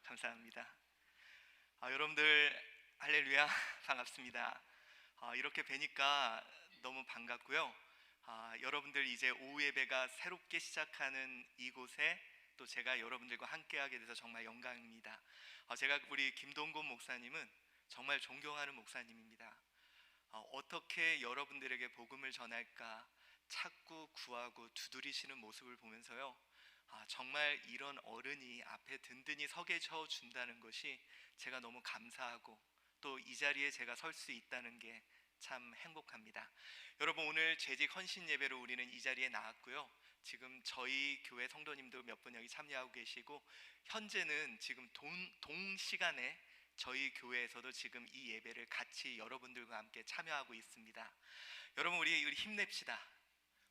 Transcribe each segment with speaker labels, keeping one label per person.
Speaker 1: 감사합니다. 여러분들 할렐루야 반갑습니다. 이렇게 뵈니까 너무 반갑고요. 여러분들 이제 오후 예배가 새롭게 시작하는 이곳에 또 제가 여러분들과 함께하게 돼서 정말 영광입니다. 제가 우리 김동곤 목사님은 정말 존경하는 목사님입니다. 어떻게 여러분들에게 복음을 전할까 찾고 구하고 두드리시는 모습을 보면서요, 정말 이런 어른이 앞에 든든히 서 계셔 준다는 것이 제가 너무 감사하고 또 이 자리에 제가 설 수 있다는 게 참 행복합니다. 여러분, 오늘 재직 헌신 예배로 우리는 이 자리에 나왔고요. 지금 저희 교회 성도님도 몇 분 여기 참여하고 계시고, 현재는 지금 동시간에 저희 교회에서도 지금 이 예배를 같이 여러분들과 함께 참여하고 있습니다. 여러분, 우리 힘냅시다.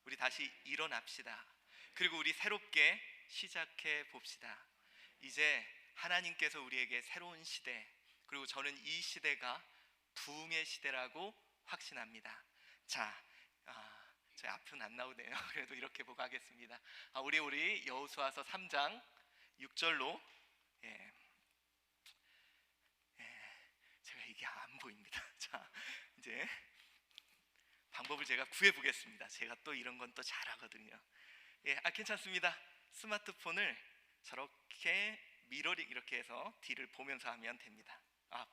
Speaker 1: 우리 다시 일어납시다. 그리고 우리 새롭게 시작해 봅시다. 이제 하나님께서 우리에게 새로운 시대, 그리고 저는 이 시대가 부흥의 시대라고 확신합니다. 자, 제 앞은 안 나오네요. 그래도 이렇게 보고 하겠습니다. 우리 여호수아서 3장 6절로, 예, 제가 이게 안 보입니다. 자, 이제 방법을 제가 구해 보겠습니다. 제가 또 이런 건 또 잘하거든요. 괜찮습니다. 스마트폰을 저렇게 미러링 이렇게 해서 뒤를 보면서 하면 됩니다.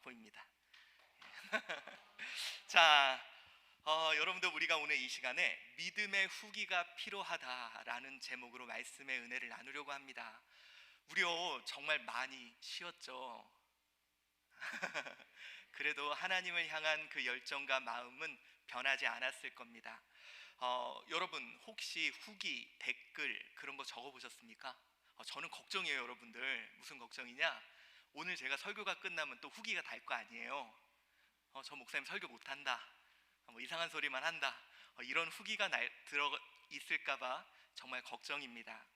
Speaker 1: 보입니다. 자, 여러분들, 우리가 오늘 이 시간에 믿음의 후기가 필요하다라는 제목으로 말씀의 은혜를 나누려고 합니다. 우리요 정말 많이 쉬었죠. 그래도 하나님을 향한 그 열정과 마음은 변하지 않았을 겁니다. 여러분, 혹시 후기, 댓글 그런 거 적어보셨습니까? 저는 걱정이에요. 여러분들, 무슨 걱정이냐? 오늘 제가 설교가 끝나면 또 후기가 달 거 아니에요. 저 목사님 설교 못한다, 뭐 이상한 소리만 한다, 이런 후기가 들어 있을까봐 정말 걱정입니다.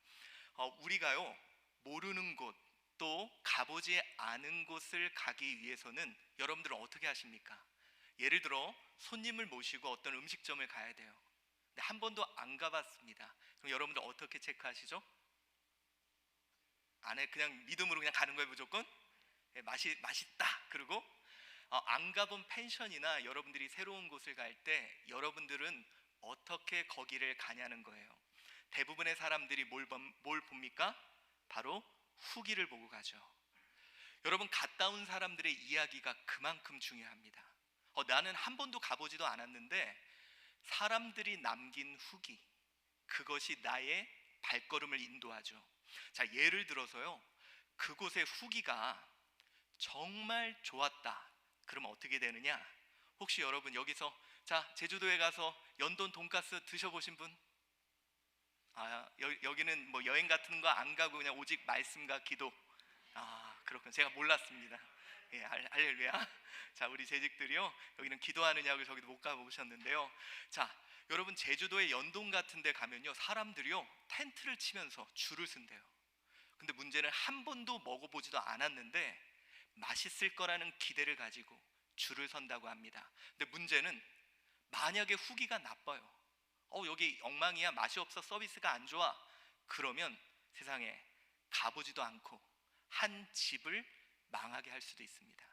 Speaker 1: 우리가요 모르는 곳, 또 가보지 않은 곳을 가기 위해서는 여러분들은 어떻게 하십니까? 예를 들어 손님을 모시고 어떤 음식점을 가야 돼요. 근데 한 번도 안 가봤습니다. 그럼 여러분들 어떻게 체크하시죠? 안에 그냥 믿음으로 그냥 가는 거예요, 무조건? 맛있다. 그리고 안 가본 펜션이나 여러분들이 새로운 곳을 갈 때 여러분들은 어떻게 거기를 가냐는 거예요. 대부분의 사람들이 뭘 봅니까? 바로 후기를 보고 가죠. 여러분, 갔다 온 사람들의 이야기가 그만큼 중요합니다. 나는 한 번도 가보지도 않았는데 사람들이 남긴 후기, 그것이 나의 발걸음을 인도하죠. 자, 예를 들어서요, 그곳의 후기가 정말 좋았다. 그러면 어떻게 되느냐? 혹시 여러분 여기서 제주도에 가서 연돈 돈가스 드셔보신 분? 여기는 뭐 여행 같은 거 안 가고 그냥 오직 말씀과 기도. 그렇군요. 제가 몰랐습니다. 할렐루야. 자, 우리 재직들이요, 여기는 기도하느냐고 저기도 못 가보셨는데요. 자, 여러분, 제주도의 연동 같은 데 가면요, 사람들이요 텐트를 치면서 줄을 쓴대요. 근데 문제는 한 번도 먹어보지도 않았는데 맛있을 거라는 기대를 가지고 줄을 선다고 합니다. 근데 문제는 만약에 후기가 나빠요. 여기 엉망이야, 맛이 없어, 서비스가 안 좋아, 그러면 세상에 가보지도 않고 한 집을 망하게 할 수도 있습니다.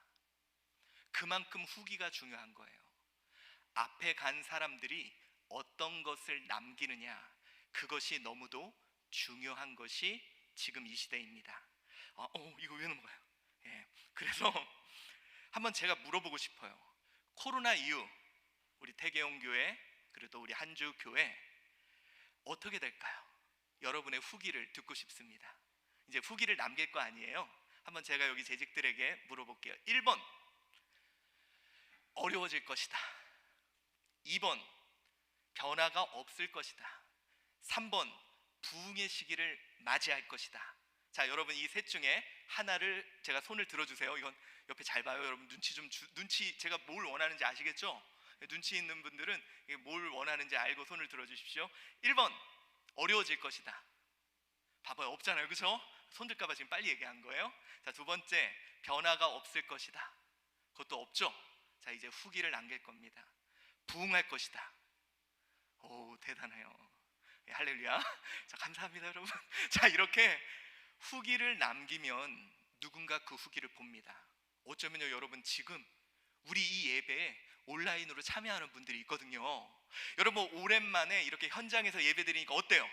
Speaker 1: 그만큼 후기가 중요한 거예요. 앞에 간 사람들이 어떤 것을 남기느냐, 그것이 너무도 중요한 것이 지금 이 시대입니다. 이거 왜 넘어가요? 그래서 한번 제가 물어보고 싶어요. 코로나 이후 우리 태계용 교회, 그리고 또 우리 한주 교회 어떻게 될까요? 여러분의 후기를 듣고 싶습니다. 이제 후기를 남길 거 아니에요. 한번 제가 여기 재직들에게 물어볼게요. 1번, 어려워질 것이다. 2번, 변화가 없을 것이다. 3번, 부흥의 시기를 맞이할 것이다. 자, 여러분, 이 셋 중에 하나를, 제가 손을 들어주세요. 이건 옆에 잘 봐요. 여러분, 눈치, 제가 뭘 원하는지 아시겠죠? 눈치 있는 분들은 뭘 원하는지 알고 손을 들어주십시오. 1번, 어려워질 것이다. 봐봐요, 없잖아요, 그죠? 손 들까봐 지금 빨리 얘기한 거예요. 자, 두 번째, 변화가 없을 것이다. 그것도 없죠? 자, 이제 후기를 남길 겁니다. 부흥할 것이다. 오, 대단해요. 할렐루야. 자, 감사합니다, 여러분. 자, 이렇게 후기를 남기면 누군가 그 후기를 봅니다. 어쩌면요 여러분 지금 우리 이 예배에 온라인으로 참여하는 분들이 있거든요. 여러분 오랜만에 이렇게 현장에서 예배 드리니까 어때요?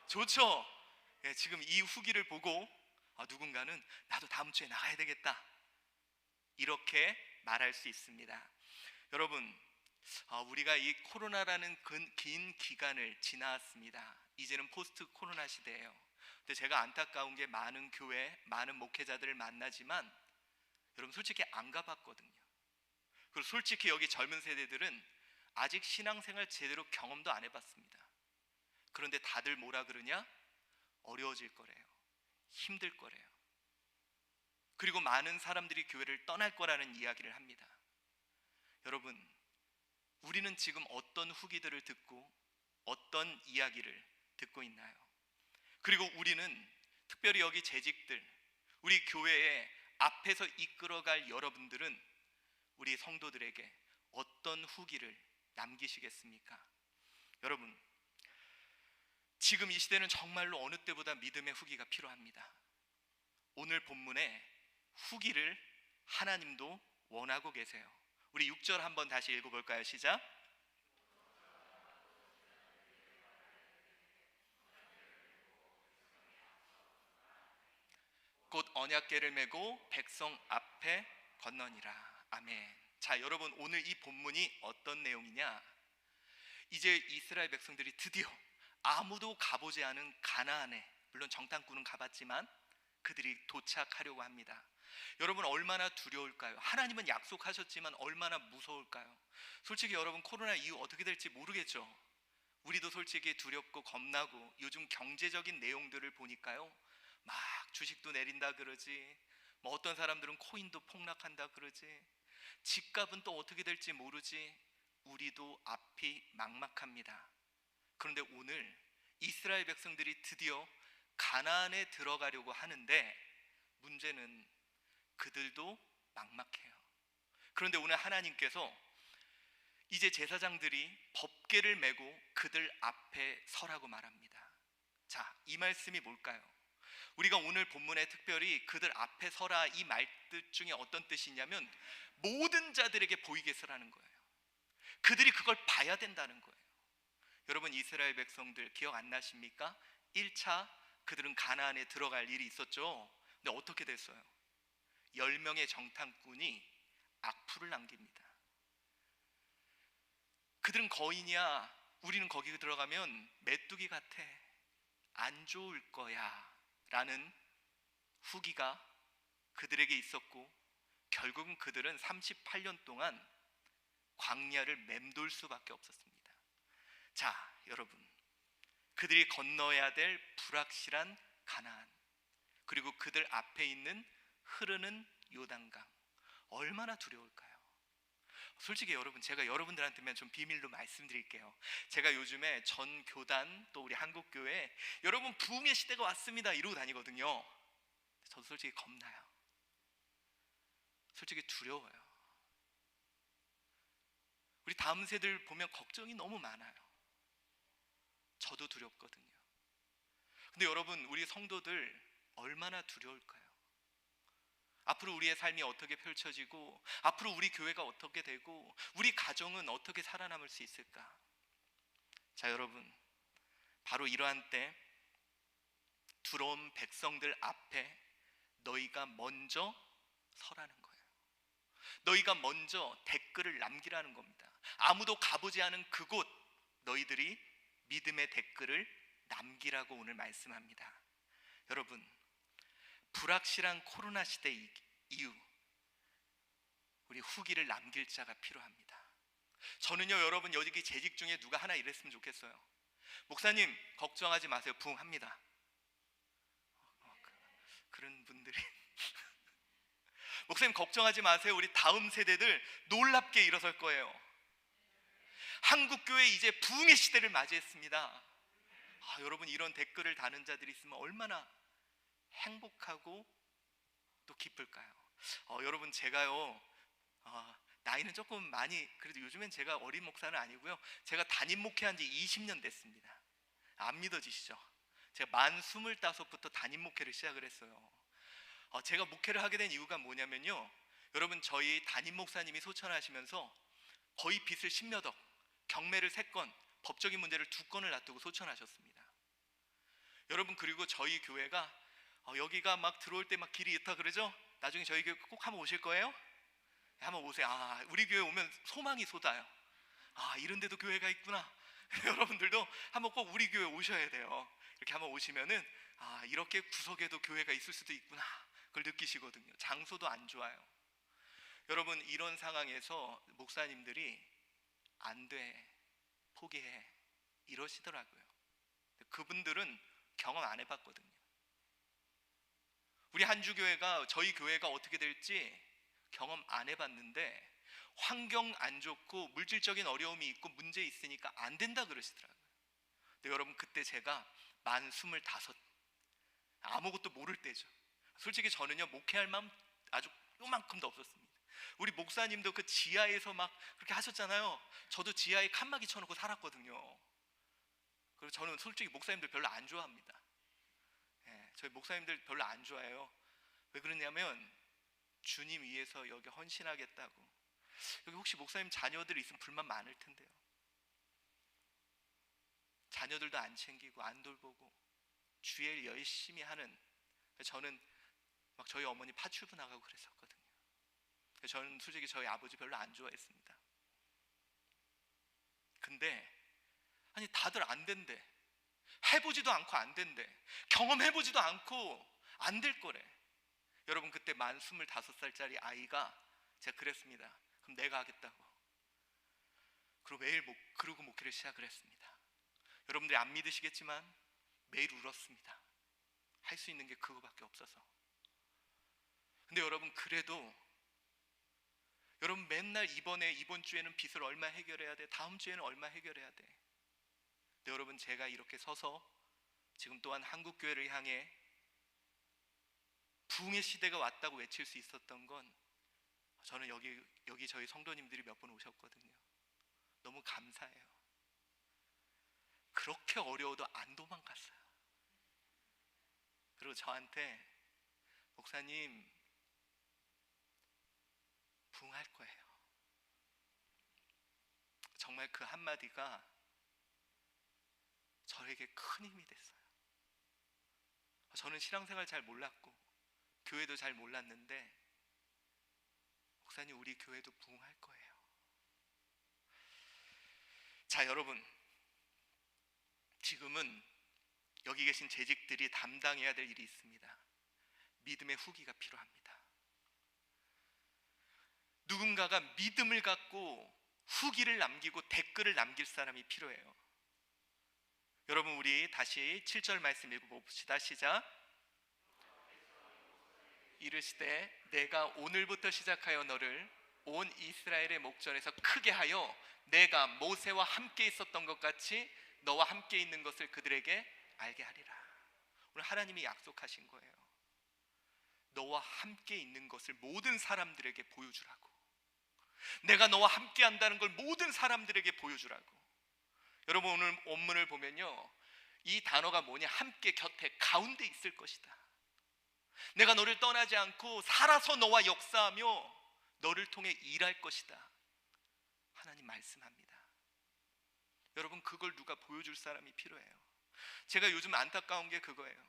Speaker 1: 좋죠? 예, 지금 이 후기를 보고 누군가는 나도 다음 주에 나가야 되겠다 이렇게 말할 수 있습니다. 여러분 우리가 이 코로나라는 긴 기간을 지나왔습니다. 이제는 포스트 코로나 시대예요. 근데 제가 안타까운 게 많은 교회, 많은 목회자들을 만나지만 여러분 솔직히 안 가봤거든요. 그리고 솔직히 여기 젊은 세대들은 아직 신앙생활 제대로 경험도 안 해봤습니다. 그런데 다들 뭐라 그러냐? 어려워질 거래요. 힘들 거래요. 그리고 많은 사람들이 교회를 떠날 거라는 이야기를 합니다. 여러분, 우리는 지금 어떤 후기들을 듣고 어떤 이야기를 듣고 있나요? 그리고 우리는 특별히 여기 재직들, 우리 교회에 앞에서 이끌어갈 여러분들은 우리 성도들에게 어떤 후기를 남기시겠습니까? 여러분, 지금 이 시대는 정말로 어느 때보다 믿음의 후기가 필요합니다. 오늘 본문에 후기를 하나님도 원하고 계세요. 우리 6절 한번 다시 읽어볼까요? 시작. 곧 언약궤를 메고 백성 앞에 건너니라. 아멘. 자, 여러분 오늘 이 본문이 어떤 내용이냐? 이제 이스라엘 백성들이 드디어 아무도 가보지 않은 가나안에, 물론 정탐꾼은 가봤지만 그들이 도착하려고 합니다. 여러분 얼마나 두려울까요? 하나님은 약속하셨지만 얼마나 무서울까요? 솔직히 여러분 코로나 이후 어떻게 될지 모르겠죠. 우리도 솔직히 두렵고 겁나고 요즘 경제적인 내용들을 보니까요 막 주식도 내린다 그러지, 뭐 어떤 사람들은 코인도 폭락한다 그러지, 집값은 또 어떻게 될지 모르지. 우리도 앞이 막막합니다. 그런데 오늘 이스라엘 백성들이 드디어 가나안에 들어가려고 하는데 문제는 그들도 막막해요. 그런데 오늘 하나님께서 이제 제사장들이 법궤를 메고 그들 앞에 서라고 말합니다. 자, 이 말씀이 뭘까요? 우리가 오늘 본문에 특별히 그들 앞에 서라 이 말뜻 중에 어떤 뜻이 있냐면 모든 자들에게 보이게 서라는 거예요. 그들이 그걸 봐야 된다는 거예요. 여러분 이스라엘 백성들 기억 안 나십니까? 1차 그들은 가나안에 들어갈 일이 있었죠. 근데 어떻게 됐어요? 10명의 정탐꾼이 악플을 남깁니다. 그들은 거인이야, 우리는 거기 들어가면 메뚜기 같아, 안 좋을 거야 라는 후기가 그들에게 있었고 결국은 그들은 38년 동안 광야를 맴돌 수밖에 없었습니다. 자, 여러분 그들이 건너야 될 불확실한 가나안, 그리고 그들 앞에 있는 흐르는 요단강, 얼마나 두려울까요? 솔직히 여러분 제가 여러분들한테만 좀 비밀로 말씀드릴게요. 제가 요즘에 전 교단 또 우리 한국교회 여러분 부흥의 시대가 왔습니다 이러고 다니거든요. 저도 솔직히 겁나요. 솔직히 두려워요. 우리 다음 세대를 보면 걱정이 너무 많아요. 저도 두렵거든요. 근데 여러분 우리 성도들 얼마나 두려울까요? 앞으로 우리의 삶이 어떻게 펼쳐지고 앞으로 우리 교회가 어떻게 되고 우리 가정은 어떻게 살아남을 수 있을까? 자, 여러분 바로 이러한 때 두려운 백성들 앞에 너희가 먼저 서라는 거예요. 너희가 먼저 댓글을 남기라는 겁니다. 아무도 가보지 않은 그곳 너희들이 믿음의 댓글을 남기라고 오늘 말씀합니다. 여러분 불확실한 코로나 시대 이후 우리 후기를 남길 자가 필요합니다. 저는요 여러분 여기 재직 중에 누가 하나 이랬으면 좋겠어요. 목사님 걱정하지 마세요, 부흥합니다. 그런 분들이 목사님 걱정하지 마세요, 우리 다음 세대들 놀랍게 일어설 거예요. 한국교회 이제 부흥의 시대를 맞이했습니다. 여러분 이런 댓글을 다는 자들이 있으면 얼마나 행복하고 또 기쁠까요? 여러분 제가요 나이는 조금 많이, 그래도 요즘엔 제가 어린 목사는 아니고요 제가 담임 목회한 지 20년 됐습니다. 안 믿어지시죠? 제가 만 25부터 담임 목회를 시작을 했어요. 제가 목회를 하게 된 이유가 뭐냐면요, 여러분, 저희 담임 목사님이 소천하시면서 거의 빚을 10몇 억, 경매를 3건, 법적인 문제를 2건을 놔두고 소천하셨습니다. 여러분, 그리고 저희 교회가 여기가 막 들어올 때 막 길이 있다 그러죠? 나중에 저희 교회 꼭 한번 오실 거예요? 네, 한번 오세요. 우리 교회 오면 소망이 쏟아요. 이런 데도 교회가 있구나. 여러분들도 한번 꼭 우리 교회 오셔야 돼요. 이렇게 한번 오시면은 이렇게 구석에도 교회가 있을 수도 있구나, 그걸 느끼시거든요. 장소도 안 좋아요. 여러분, 이런 상황에서 목사님들이 안 돼, 포기해, 이러시더라고요. 그분들은 경험 안 해봤거든요. 우리 한주교회가, 저희 교회가 어떻게 될지 경험 안 해봤는데 환경 안 좋고 물질적인 어려움이 있고 문제 있으니까 안 된다 그러시더라고요. 근데 여러분, 그때 제가 만 25, 아무것도 모를 때죠. 솔직히 저는요, 목회할 마음 아주 요만큼도 없었습니다. 우리 목사님도 그 지하에서 막 그렇게 하셨잖아요. 저도 지하에 칸막이 쳐놓고 살았거든요. 그리고 저는 솔직히 목사님들 별로 안 좋아합니다. 저희 목사님들 별로 안 좋아해요. 왜 그러냐면 주님 위해서 여기 헌신하겠다고. 여기 혹시 목사님 자녀들 있으면 불만 많을 텐데요. 자녀들도 안 챙기고 안 돌보고 주일 열심히 하는, 저는 막 저희 어머니 파출부 나가고 그랬었거든요. 저는 솔직히 저희 아버지 별로 안 좋아했습니다. 근데 아니, 다들 안 된대. 해보지도 않고 안 된대. 경험해보지도 않고 안 될 거래. 여러분, 그때 만 25살짜리 아이가 제가 그랬습니다. 그럼 내가 하겠다고. 그리고 매일 그러고 목회를 시작을 했습니다. 여러분들이 안 믿으시겠지만 매일 울었습니다. 할 수 있는 게 그거밖에 없어서. 근데 여러분, 그래도 여러분 맨날 이번 주에는 빚을 얼마 해결해야 돼, 다음 주에는 얼마 해결해야 돼. 근데 여러분, 제가 이렇게 서서 지금 또한 한국교회를 향해 부흥의 시대가 왔다고 외칠 수 있었던 건, 저는 여기 저희 성도님들이 몇 번 오셨거든요. 너무 감사해요. 그렇게 어려워도 안 도망갔어요. 그리고 저한테, 목사님 부흥할 거예요. 정말 그 한마디가 저에게 큰 힘이 됐어요. 저는 신앙생활 잘 몰랐고 교회도 잘 몰랐는데, 목사님 우리 교회도 부흥할 거예요. 자, 여러분, 지금은 여기 계신 재직들이 담당해야 될 일이 있습니다. 믿음의 후기가 필요합니다. 누군가가 믿음을 갖고 후기를 남기고 댓글을 남길 사람이 필요해요. 여러분, 우리 다시 7절 말씀 읽어봅시다. 시작. 이르시되 내가 오늘부터 시작하여 너를 온 이스라엘의 목전에서 크게 하여 내가 모세와 함께 있었던 것 같이 너와 함께 있는 것을 그들에게 알게 하리라. 오늘 하나님이 약속하신 거예요. 너와 함께 있는 것을 모든 사람들에게 보여주라고. 내가 너와 함께 한다는 걸 모든 사람들에게 보여주라고. 여러분, 오늘 원문을 보면요, 이 단어가 뭐냐? 함께, 곁에, 가운데 있을 것이다. 내가 너를 떠나지 않고 살아서 너와 역사하며 너를 통해 일할 것이다. 하나님 말씀합니다. 여러분, 그걸 누가 보여줄 사람이 필요해요. 제가 요즘 안타까운 게 그거예요.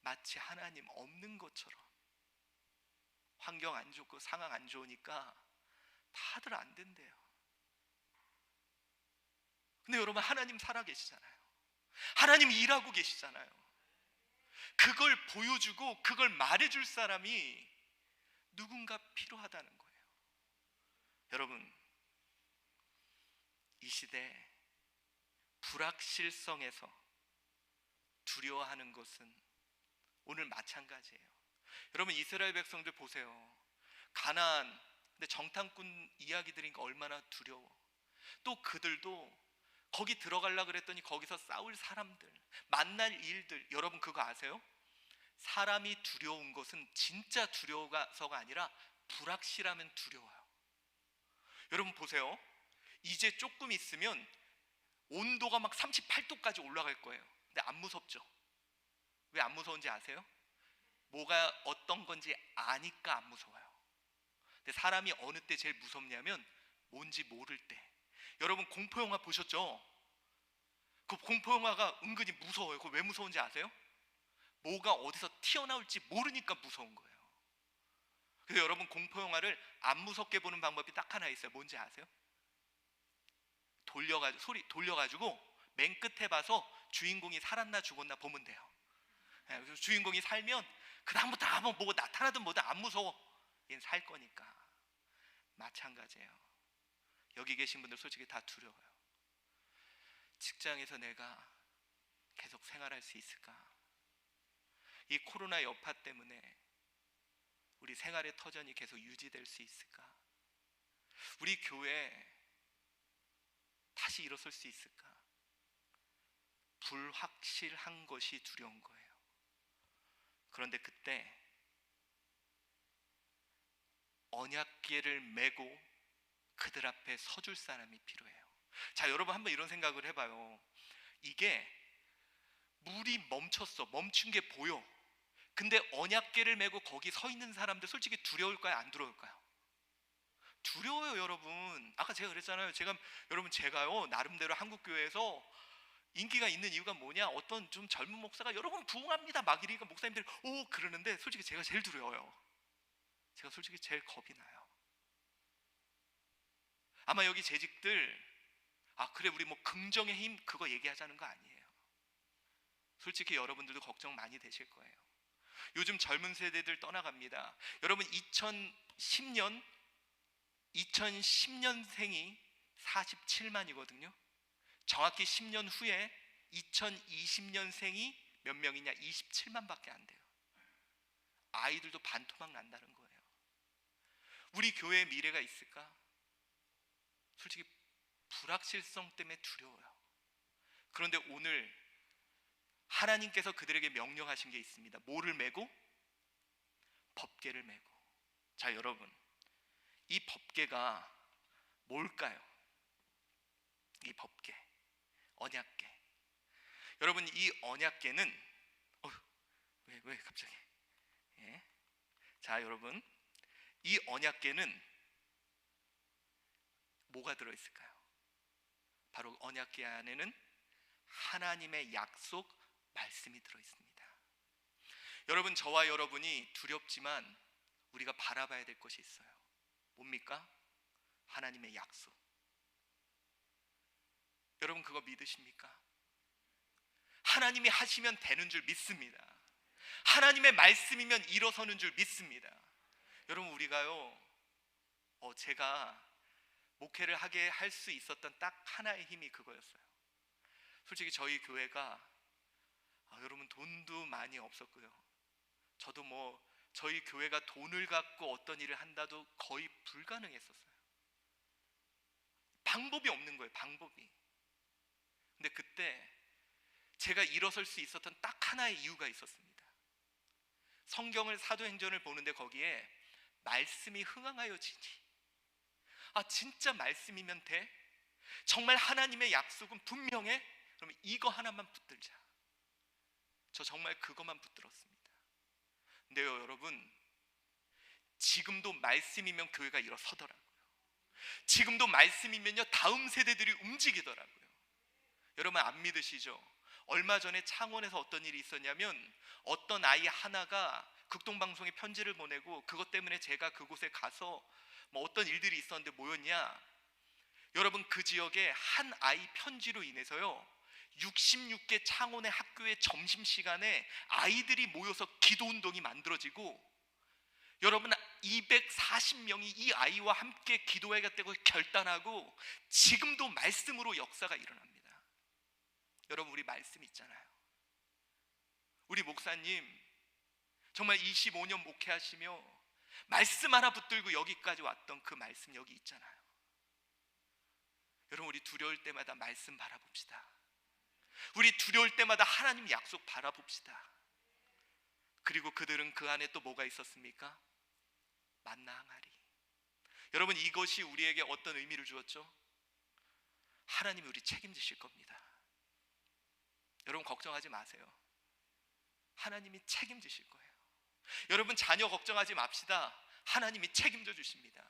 Speaker 1: 마치 하나님 없는 것처럼, 환경 안 좋고 상황 안 좋으니까 다들 안 된대요. 근데 여러분, 하나님 살아계시잖아요. 하나님 일하고 계시잖아요. 그걸 보여주고 그걸 말해줄 사람이 누군가 필요하다는 거예요. 여러분, 이 시대 불확실성에서 두려워하는 것은 오늘 마찬가지예요. 여러분, 이스라엘 백성들 보세요. 가나안, 근데 정탐꾼 이야기들이니까 얼마나 두려워. 또 그들도 거기 들어가려고 그랬더니 거기서 싸울 사람들, 만날 일들, 여러분 그거 아세요? 사람이 두려운 것은 진짜 두려워서가 아니라 불확실하면 두려워요. 여러분 보세요. 이제 조금 있으면 온도가 막 38도까지 올라갈 거예요. 근데 안 무섭죠? 왜 안 무서운지 아세요? 뭐가 어떤 건지 아니까 안 무서워요. 근데 사람이 어느 때 제일 무섭냐면 뭔지 모를 때. 여러분 공포영화 보셨죠? 그 공포영화가 은근히 무서워요. 그거 왜 무서운지 아세요? 뭐가 어디서 튀어나올지 모르니까 무서운 거예요. 그래서 여러분 공포영화를 안 무섭게 보는 방법이 딱 하나 있어요. 뭔지 아세요? 돌려가지고 맨 끝에 봐서 주인공이 살았나 죽었나 보면 돼요. 그래서 주인공이 살면 그 다음부터 아무 뭐가 나타나든 뭐든 안 무서워. 얘는 살 거니까. 마찬가지예요. 여기 계신 분들 솔직히 다 두려워요. 직장에서 내가 계속 생활할 수 있을까? 이 코로나 여파 때문에 우리 생활의 터전이 계속 유지될 수 있을까? 우리 교회 다시 일어설 수 있을까? 불확실한 것이 두려운 거예요. 그런데 그때 언약궤를 메고 그들 앞에 서줄 사람이 필요해요. 자, 여러분 한번 이런 생각을 해봐요. 이게 물이 멈춘 게 보여. 근데 언약궤를 메고 거기 서 있는 사람들 솔직히 두려울까요? 안 두려울까요? 두려워요, 여러분. 아까 제가 그랬잖아요. 제가요 나름대로 한국교회에서 인기가 있는 이유가 뭐냐? 어떤 좀 젊은 목사가 여러분 부흥합니다 막 이러니까 목사님들이 오 그러는데 솔직히 제가 제일 두려워요. 제가 솔직히 제일 겁이 나요. 아마 여기 재직들 그래 우리 뭐 긍정의 힘 그거 얘기하자는 거 아니에요. 솔직히 여러분들도 걱정 많이 되실 거예요. 요즘 젊은 세대들 떠나갑니다. 여러분 2010년생이 47만이거든요. 정확히 10년 후에 2020년생이 몇 명이냐? 27만밖에 안 돼요. 아이들도 반토막 난다는 거예요. 우리 교회의 미래가 있을까? 솔직히 불확실성 때문에 두려워요. 그런데 오늘 하나님께서 그들에게 명령하신 게 있습니다. 뭐를 메고? 법궤를 메고. 자, 여러분 이 법궤가 뭘까요? 이 법궤, 언약궤. 여러분 이 언약궤는 왜 갑자기? 예. 자, 여러분 이 언약궤는 뭐가 들어있을까요? 바로 언약궤 안에는 하나님의 약속 말씀이 들어있습니다. 여러분 저와 여러분이 두렵지만 우리가 바라봐야 될 것이 있어요. 뭡니까? 하나님의 약속. 여러분 그거 믿으십니까? 하나님이 하시면 되는 줄 믿습니다. 하나님의 말씀이면 일어서는 줄 믿습니다. 여러분 우리가요 제가 목회를 하게 할 수 있었던 딱 하나의 힘이 그거였어요. 솔직히 저희 교회가 여러분 돈도 많이 없었고요. 저도 저희 교회가 돈을 갖고 어떤 일을 한다도 거의 불가능했었어요. 방법이 없는 거예요. 방법이. 근데 그때 제가 일어설 수 있었던 딱 하나의 이유가 있었습니다. 성경을 사도행전을 보는데 거기에 말씀이 흥황하여지니 진짜 말씀이면 돼? 정말 하나님의 약속은 분명해? 그러면 이거 하나만 붙들자. 저 정말 그것만 붙들었습니다. 근데요 여러분 지금도 말씀이면 교회가 일어서더라고요. 지금도 말씀이면요 다음 세대들이 움직이더라고요. 여러분 안 믿으시죠? 얼마 전에 창원에서 어떤 일이 있었냐면 어떤 아이 하나가 극동방송에 편지를 보내고 그것 때문에 제가 그곳에 가서 어떤 일들이 있었는데 뭐였냐? 여러분 그 지역에 한 아이 편지로 인해서요 66개 창원의 학교의 점심시간에 아이들이 모여서 기도운동이 만들어지고 여러분 240명이 이 아이와 함께 기도하겠다고 결단하고 지금도 말씀으로 역사가 일어납니다. 여러분 우리 말씀 있잖아요. 우리 목사님 정말 25년 목회하시며 말씀 하나 붙들고 여기까지 왔던 그 말씀 여기 있잖아요. 여러분 우리 두려울 때마다 말씀 바라봅시다. 우리 두려울 때마다 하나님 약속 바라봅시다. 그리고 그들은 그 안에 또 뭐가 있었습니까? 만나 항아리. 여러분 이것이 우리에게 어떤 의미를 주었죠? 하나님이 우리 책임지실 겁니다. 여러분 걱정하지 마세요. 하나님이 책임지실 거예요. 여러분, 자녀 걱정하지 맙시다. 하나님이 책임져 주십니다.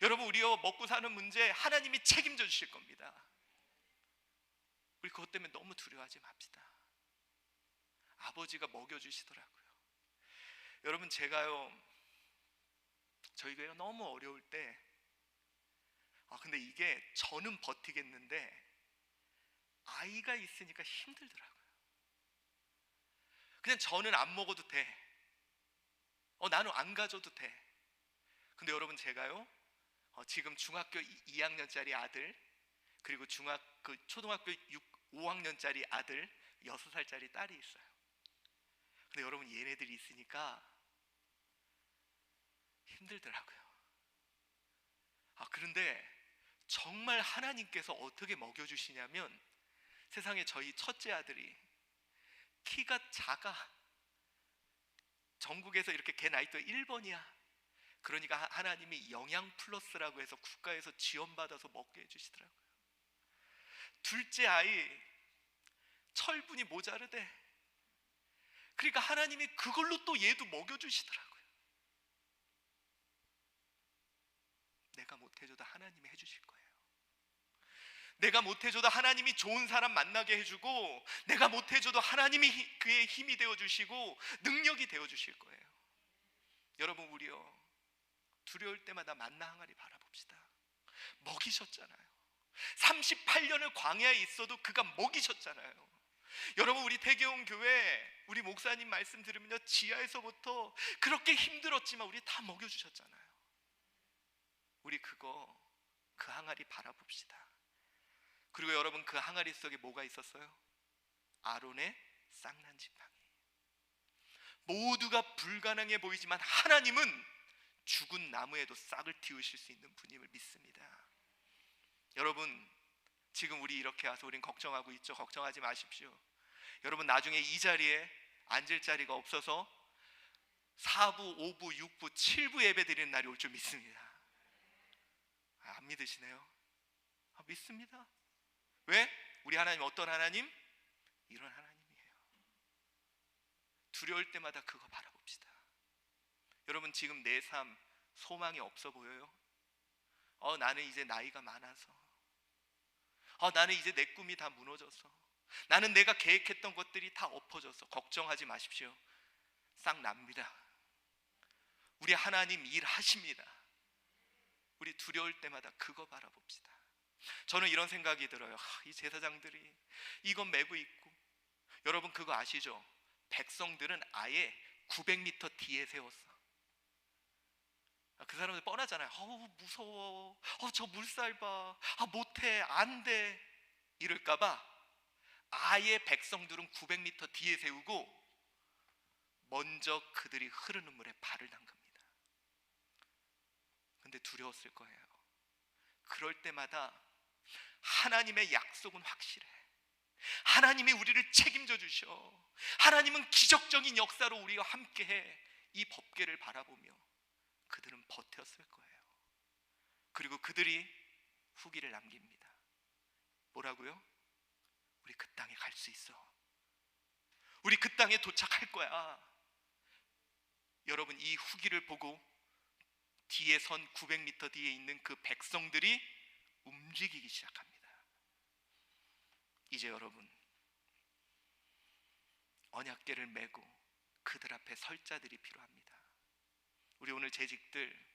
Speaker 1: 여러분, 우리요 먹고 사는 문제 하나님이 책임져 주실 겁니다. 우리 그것 때문에 너무 두려워하지 맙시다. 아버지가 먹여주시더라고요. 여러분, 제가요 저희 교회가 너무 어려울 때 근데 이게 저는 버티겠는데 아이가 있으니까 힘들더라고요. 그냥 저는 안 먹어도 돼. 나는 안 가져도 돼. 근데 여러분, 제가요 지금 중학교 2학년짜리 아들, 그리고 초등학교 5학년짜리 아들, 6살짜리 딸이 있어요. 근데 여러분, 얘네들이 있으니까 힘들더라고요. 그런데 정말 하나님께서 어떻게 먹여주시냐면, 세상에 저희 첫째 아들이 키가 작아. 전국에서 이렇게 걔 나이도 1번이야. 그러니까 하나님이 영양 플러스라고 해서 국가에서 지원받아서 먹게 해주시더라고요. 둘째 아이 철분이 모자르대. 그러니까 하나님이 그걸로 또 얘도 먹여주시더라고요. 내가 못해줘도 하나님이 해주실 거예요. 내가 못해줘도 하나님이 좋은 사람 만나게 해주고, 내가 못해줘도 하나님이 그의 힘이 되어주시고 능력이 되어주실 거예요. 여러분, 우리요 두려울 때마다 만나 항아리 바라봅시다. 먹이셨잖아요. 38년을 광야에 있어도 그가 먹이셨잖아요. 여러분, 우리 태계원 교회 우리 목사님 말씀 들으면요, 지하에서부터 그렇게 힘들었지만 우리 다 먹여주셨잖아요. 우리 그 항아리 바라봅시다. 그리고 여러분, 그 항아리 속에 뭐가 있었어요? 아론의 쌍난 지팡이. 모두가 불가능해 보이지만 하나님은 죽은 나무에도 싹을 틔우실 수 있는 분임을 믿습니다. 여러분, 지금 우리 이렇게 와서 우린 걱정하고 있죠. 걱정하지 마십시오. 여러분, 나중에 이 자리에 앉을 자리가 없어서 4부, 5부, 6부, 7부 예배 드리는 날이 올 줄 믿습니다. 안 믿으시네요? 믿습니다. 왜? 우리 하나님 어떤 하나님? 이런 하나님이에요. 두려울 때마다 그거 바라봅시다. 여러분, 지금 내 삶 소망이 없어 보여요? 나는 이제 나이가 많아서, 나는 이제 내 꿈이 다 무너져서, 나는 내가 계획했던 것들이 다 엎어져서. 걱정하지 마십시오. 싹 납니다. 우리 하나님 일하십니다. 우리 두려울 때마다 그거 바라봅시다. 저는 이런 생각이 들어요. 이 제사장들이 이건 메고 있고, 여러분 그거 아시죠? 백성들은 아예 900m 뒤에 세웠어. 그 사람들 뻔하잖아요. 무서워. 저 물살 봐. 못해. 안 돼. 이럴까봐 아예 백성들은 900m 뒤에 세우고 먼저 그들이 흐르는 물에 발을 담급니다. 근데 두려웠을 거예요. 그럴 때마다 하나님의 약속은 확실해. 하나님이 우리를 책임져 주셔. 하나님은 기적적인 역사로 우리와 함께해. 이 법궤를 바라보며 그들은 버텼을 거예요. 그리고 그들이 후기를 남깁니다. 뭐라고요? 우리 그 땅에 갈 수 있어. 우리 그 땅에 도착할 거야. 여러분, 이 후기를 보고 뒤에 선 900m 뒤에 있는 그 백성들이 움직이기 시작합니다. 이제 여러분, 언약궤를 메고 그들 앞에 설 자들이 필요합니다. 우리 오늘 재직들,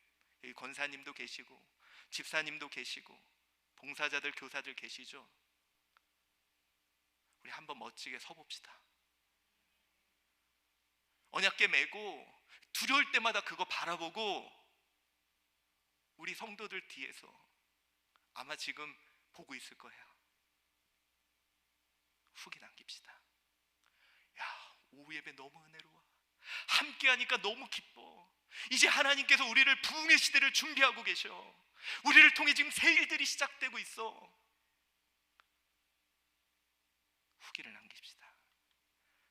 Speaker 1: 여기 권사님도 계시고 집사님도 계시고 봉사자들, 교사들 계시죠? 우리 한번 멋지게 서봅시다. 언약궤 메고 두려울 때마다 그거 바라보고 우리 성도들 뒤에서 아마 지금 보고 있을 거예요. 후기 남깁시다. 야, 오후 예배 너무 은혜로워. 함께 하니까 너무 기뻐. 이제 하나님께서 우리를 부흥의 시대를 준비하고 계셔. 우리를 통해 지금 새 일들이 시작되고 있어. 후기를 남깁시다.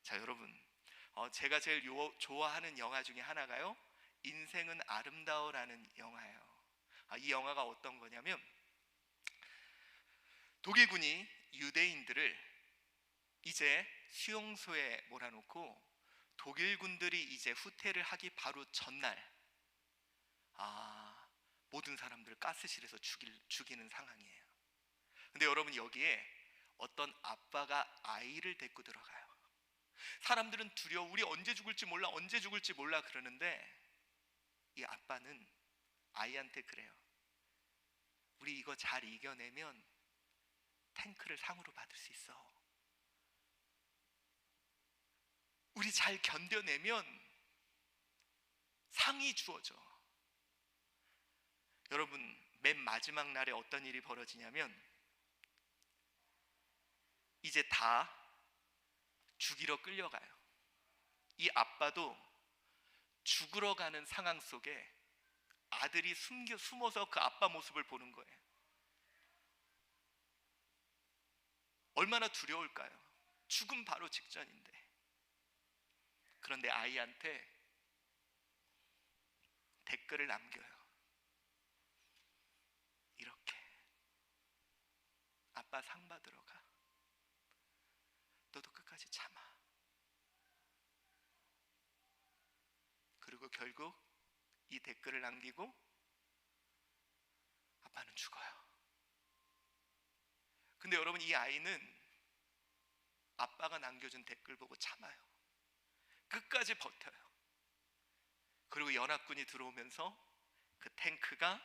Speaker 1: 자, 여러분, 제가 제일 좋아하는 영화 중에 하나가요, 인생은 아름다워라는 영화예요. 이 영화가 어떤 거냐면, 독일군이 유대인들을 이제 수용소에 몰아놓고 독일 군들이 이제 후퇴를 하기 바로 전날 모든 사람들을 가스실에서 죽이는 상황이에요. 근데 여러분, 여기에 어떤 아빠가 아이를 데리고 들어가요. 사람들은 두려워, 우리 언제 죽을지 몰라, 언제 죽을지 몰라 그러는데 이 아빠는 아이한테 그래요. 우리 이거 잘 이겨내면 탱크를 상으로 받을 수 있어. 우리 잘 견뎌내면 상이 주어져. 여러분, 맨 마지막 날에 어떤 일이 벌어지냐면 이제 다 죽이러 끌려가요. 이 아빠도 죽으러 가는 상황 속에 아들이 숨어서 그 아빠 모습을 보는 거예요. 얼마나 두려울까요? 죽음 바로 직전인데. 그런데 아이한테 댓글을 남겨요. 이렇게: 아빠 상 받으러 가. 너도 끝까지 참아. 그리고 결국 이 댓글을 남기고 아빠는 죽어요. 근데 여러분, 이 아이는 아빠가 남겨준 댓글 보고 참아요. 끝까지 버텨요. 그리고 연합군이 들어오면서 그 탱크가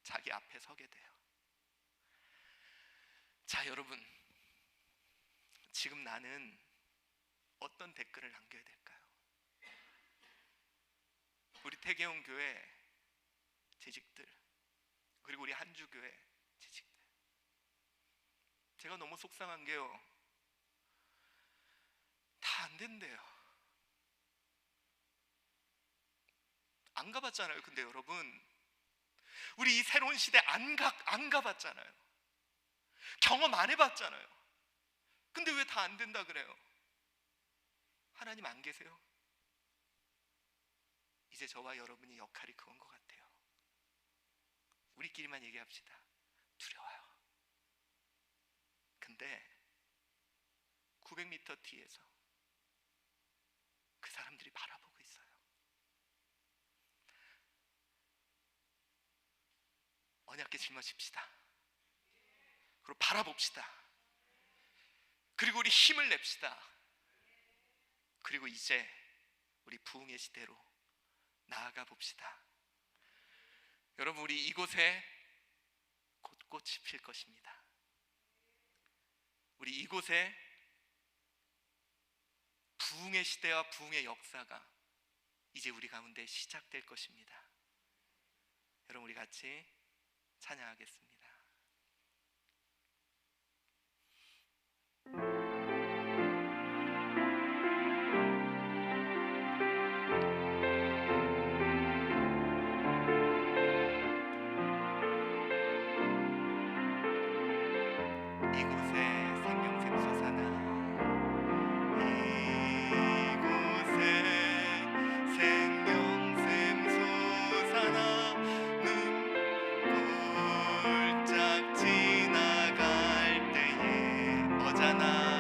Speaker 1: 자기 앞에 서게 돼요. 자, 여러분, 지금 나는 어떤 댓글을 남겨야 될까요? 우리 태계원 교회 재직들, 그리고 우리 한주교회 재직들, 제가 너무 속상한 게요, 다 안 된대요. 안 가봤잖아요. 근데 여러분, 우리 이 새로운 시대 안 가봤잖아요. 경험 안 해봤잖아요. 근데 왜 다 안 된다 그래요? 하나님 안 계세요? 이제 저와 여러분이 역할이 그건 것 같아요. 우리끼리만 얘기합시다. 두려워요. 근데 900m 뒤에서 그 사람들이 바라보고 있어요. 언약궤 짊어집시다. 그리고 바라봅시다. 그리고 우리 힘을 냅시다. 그리고 이제 우리 부흥의 시대로 나아가 봅시다. 여러분, 우리 이곳에 곧 꽃이 필 것입니다. 우리 이곳에 부흥의 시대와 부흥의 역사가 이제 우리 가운데 시작될 것입니다. 여러분, 우리 같이 찬양하겠습니다. 이곳에 생명샘 솟아나, 이곳에 생명샘 솟아나, 눈 꼴짝 지나갈 때에 머잖아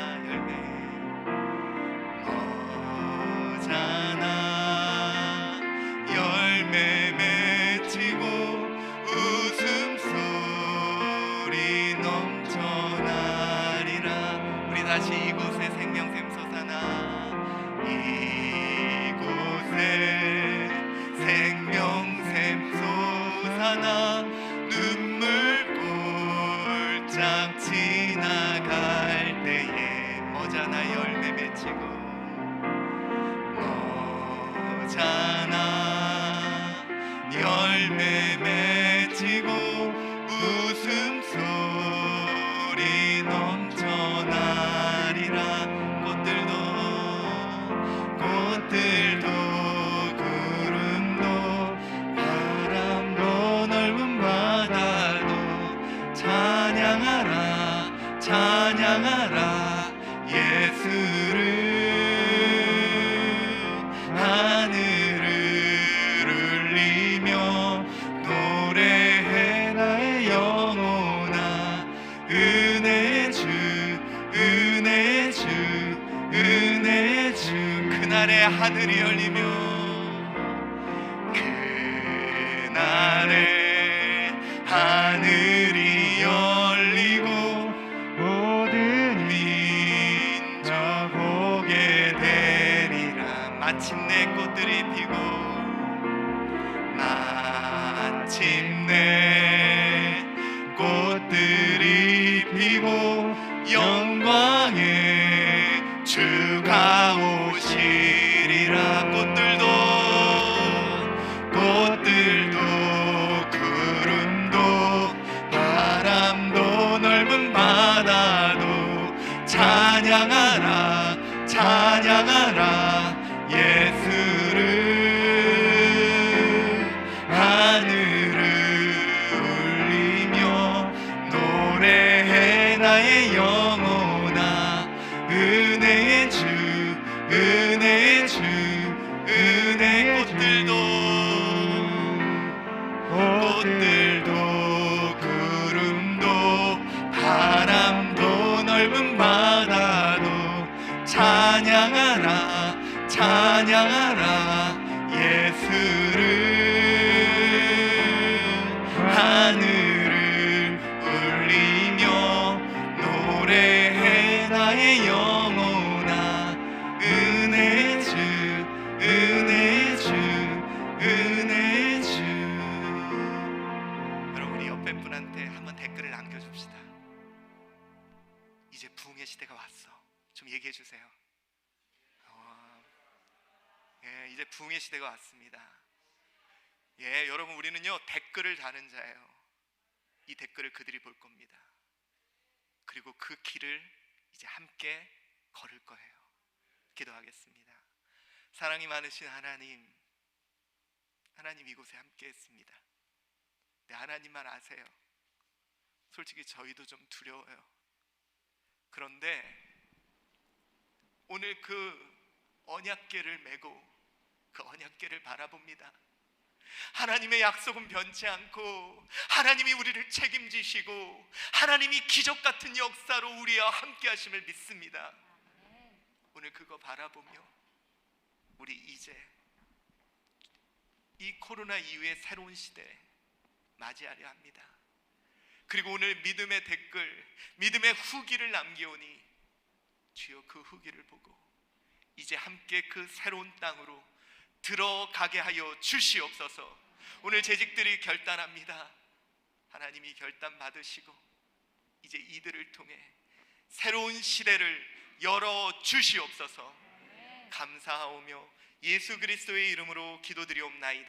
Speaker 1: 하늘이 열리며 그날에 하늘이 열리고 모든 민족 보게 되리라. 마침내 꽃들이 피고 마침내 꽃들이 피고 영광의 주가 오시리라. 꽃들도 구름도 바람도 넓은 바다도 찬양하라 찬양하라 예수를. 하늘을 울리며 노래해 나의 영혼아. 은혜의 주 은혜의 주 은혜의 꽃들도 구름도 바람도 넓은 바다도 찬양하라 찬양하라 예수를. 하늘을 울리며 노래해 나의 영혼아. 은혜의 주 은혜의 주 은혜의 주. 여러분, 우리 옆에 분한테 한번 댓글을 남겨줍시다. 이제 부흥의 시대가 왔어. 좀 얘기해 주세요. 예, 이제 부흥의 시대가 왔습니다. 예, 여러분, 우리는요 댓글을 다는 자예요. 이 댓글을 그들이 볼 겁니다. 그리고 그 길을 이제 함께 걸을 거예요. 기도하겠습니다. 사랑이 많으신 하나님, 하나님 이곳에 함께 했습니다. 네, 하나님만 아세요. 솔직히 저희도 좀 두려워요. 그런데 오늘 그 언약궤를 메고 그 언약궤를 바라봅니다. 하나님의 약속은 변치 않고 하나님이 우리를 책임지시고 하나님이 기적 같은 역사로 우리와 함께 하심을 믿습니다. 오늘 그거 바라보며 우리 이제 이 코로나 이후의 새로운 시대 맞이하려 합니다. 그리고 오늘 믿음의 댓글, 믿음의 후기를 남기오니 주여 그 후기를 보고 이제 함께 그 새로운 땅으로 들어가게 하여 주시옵소서. 오늘 재직들이 결단합니다. 하나님이 결단 받으시고 이제 이들을 통해 새로운 시대를 열어 주시옵소서. 감사하오며 예수 그리스도의 이름으로 기도드리옵나이다.